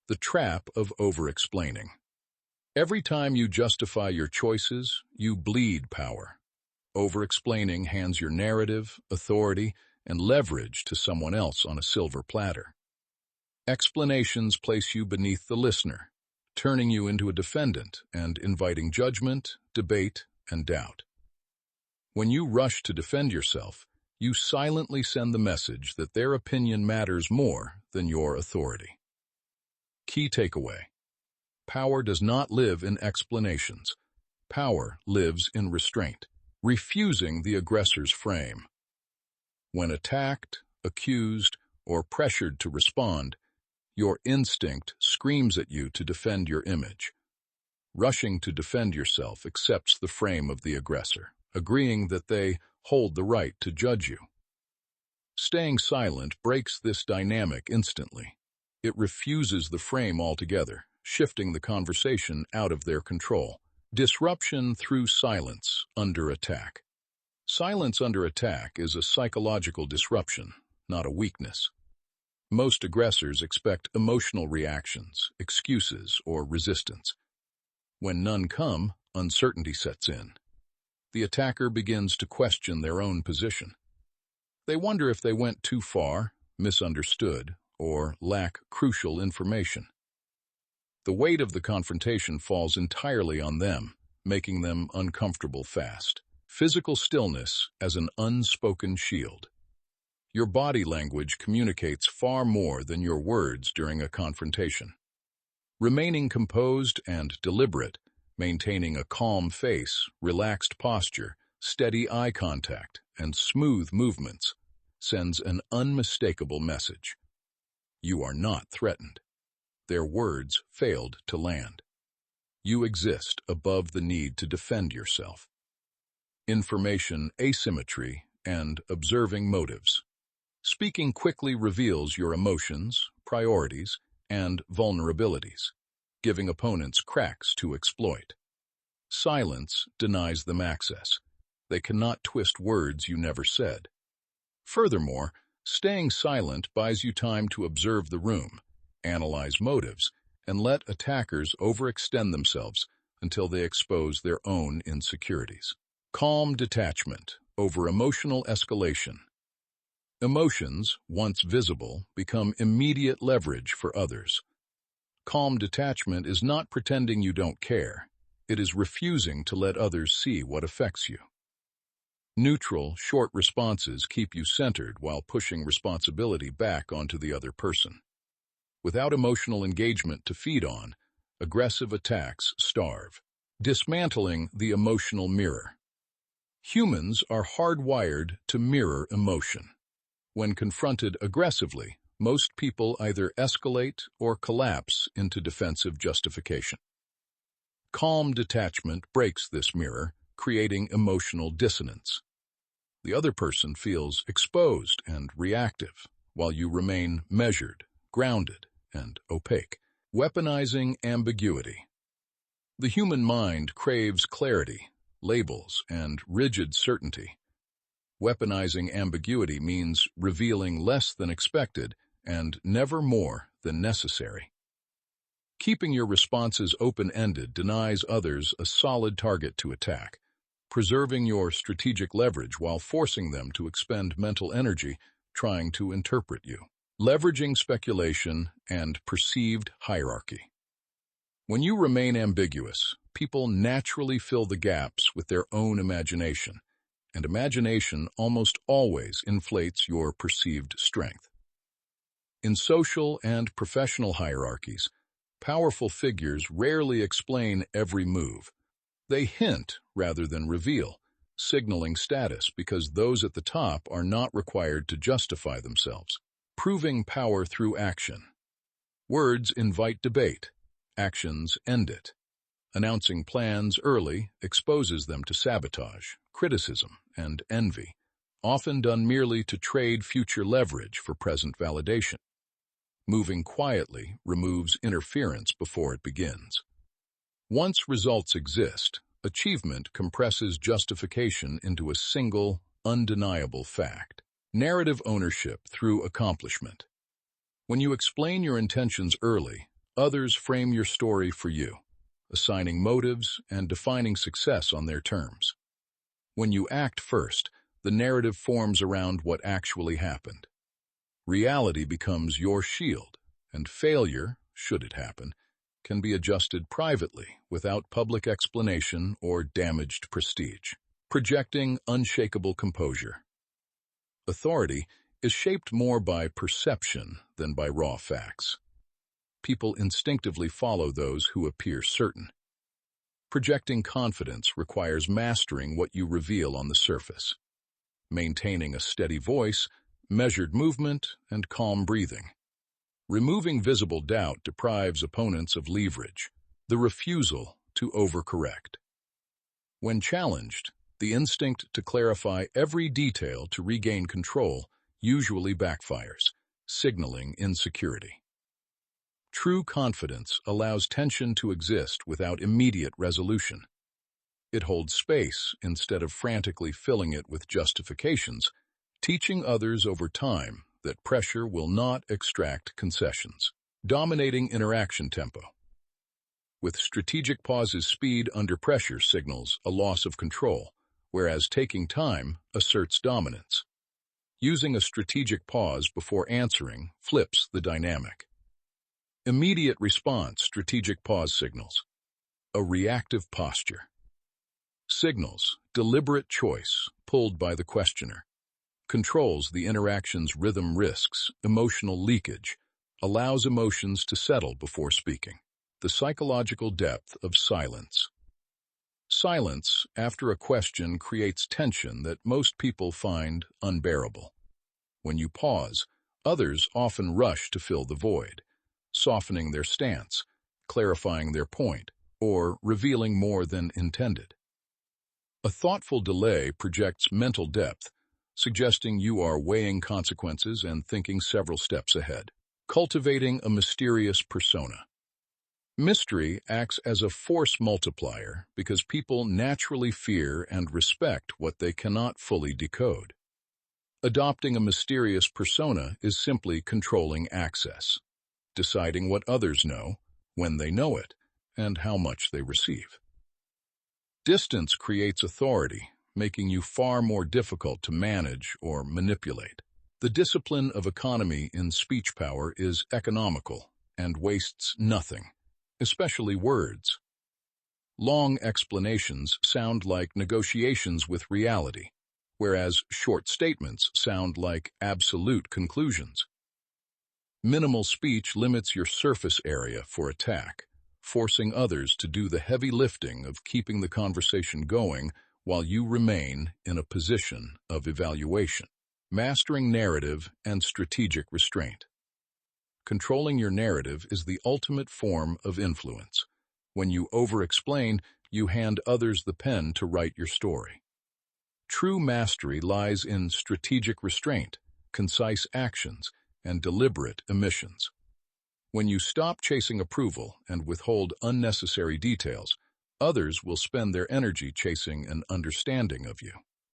The trap of over-explaining. Every time you justify your choices, you bleed power. Over-explaining hands your narrative, authority, and leverage to someone else on a silver platter. Explanations place you beneath the listener, turning you into a defendant and inviting judgment, debate, and doubt. When you rush to defend yourself, you silently send the message that their opinion matters more than your authority. Key takeaway. Power does not live in explanations. Power lives in restraint, refusing the aggressor's frame. When attacked, accused, or pressured to respond, your instinct screams at you to defend your image. Rushing to defend yourself accepts the frame of the aggressor, agreeing that they hold the right to judge you. Staying silent breaks this dynamic instantly. It refuses the frame altogether, shifting the conversation out of their control. Disruption through silence under attack. Silence under attack is a psychological disruption, not a weakness. Most aggressors expect emotional reactions, excuses, or resistance. When none come, uncertainty sets in. The attacker begins to question their own position. They wonder if they went too far, misunderstood, or lack crucial information. The weight of the confrontation falls entirely on them, making them uncomfortable fast. Physical stillness as an unspoken shield. Your body language communicates far more than your words during a confrontation. Remaining composed and deliberate, maintaining a calm face, relaxed posture, steady eye contact, and smooth movements, sends an unmistakable message. You are not threatened. Their words failed to land. You exist above the need to defend yourself. Information asymmetry and observing motives. Speaking quickly reveals your emotions, priorities, and vulnerabilities, giving opponents cracks to exploit. Silence denies them access. They cannot twist words you never said. Furthermore, staying silent buys you time to observe the room, analyze motives, and let attackers overextend themselves until they expose their own insecurities. Calm detachment over emotional escalation. Emotions, once visible, become immediate leverage for others. Calm detachment is not pretending you don't care. It is refusing to let others see what affects you. Neutral, short responses keep you centered while pushing responsibility back onto the other person. Without emotional engagement to feed on, aggressive attacks starve. Dismantling the emotional mirror. Humans are hardwired to mirror emotion. When confronted aggressively, most people either escalate or collapse into defensive justification. Calm detachment breaks this mirror, creating emotional dissonance. The other person feels exposed and reactive, while you remain measured, grounded, and opaque. Weaponizing ambiguity. The human mind craves clarity, labels, and rigid certainty. Weaponizing ambiguity means revealing less than expected and never more than necessary. Keeping your responses open-ended denies others a solid target to attack, preserving your strategic leverage while forcing them to expend mental energy trying to interpret you. Leveraging speculation and perceived hierarchy. When you remain ambiguous, people naturally fill the gaps with their own imagination, and imagination almost always inflates your perceived strength. In social and professional hierarchies, powerful figures rarely explain every move. They hint rather than reveal, signaling status because those at the top are not required to justify themselves. Proving power through action. Words invite debate. Actions end it. Announcing plans early exposes them to sabotage, criticism, and envy, often done merely to trade future leverage for present validation. Moving quietly removes interference before it begins. Once results exist, achievement compresses justification into a single, undeniable fact. Narrative ownership through accomplishment. When you explain your intentions early, Others frame your story for you, assigning motives and defining success on their terms. When you act first, the narrative forms around what actually happened. Reality becomes your shield, and failure, should it happen, can be adjusted privately without public explanation or damaged prestige. Projecting unshakable composure. Authority is shaped more by perception than by raw facts. People instinctively follow those who appear certain. Projecting confidence requires mastering what you reveal on the surface. Maintaining a steady voice, measured movement, and calm breathing. Removing visible doubt deprives opponents of leverage, the refusal to overcorrect. When challenged, the instinct to clarify every detail to regain control usually backfires, signaling insecurity. True confidence allows tension to exist without immediate resolution. It holds space instead of frantically filling it with justifications, teaching others over time that pressure will not extract concessions. Dominating interaction tempo. With strategic pauses, speed under pressure signals a loss of control, whereas taking time asserts dominance. Using a strategic pause before answering flips the dynamic. Immediate response, strategic pause signals. A reactive posture. Signals, deliberate choice, pulled by the questioner. Controls the interaction's rhythm, risks, emotional leakage, allows emotions to settle before speaking. The psychological depth of silence. Silence after a question creates tension that most people find unbearable. When you pause, others often rush to fill the void, softening their stance, clarifying their point, or revealing more than intended. A thoughtful delay projects mental depth, suggesting you are weighing consequences and thinking several steps ahead. Cultivating a mysterious persona. Mystery acts as a force multiplier because people naturally fear and respect what they cannot fully decode. Adopting a mysterious persona is simply controlling access, deciding what others know, when they know it, and how much they receive. Distance creates authority, making you far more difficult to manage or manipulate. The discipline of economy in speech power is economical and wastes nothing, especially words. Long explanations sound like negotiations with reality, whereas short statements sound like absolute conclusions. Minimal speech limits your surface area for attack, forcing others to do the heavy lifting of keeping the conversation going while you remain in a position of evaluation. Mastering narrative and strategic restraint. Controlling your narrative is the ultimate form of influence. When you over-explain, you hand others the pen to write your story. True mastery lies in strategic restraint, concise actions, and deliberate omissions. When you stop chasing approval and withhold unnecessary details, others will spend their energy chasing an understanding of you.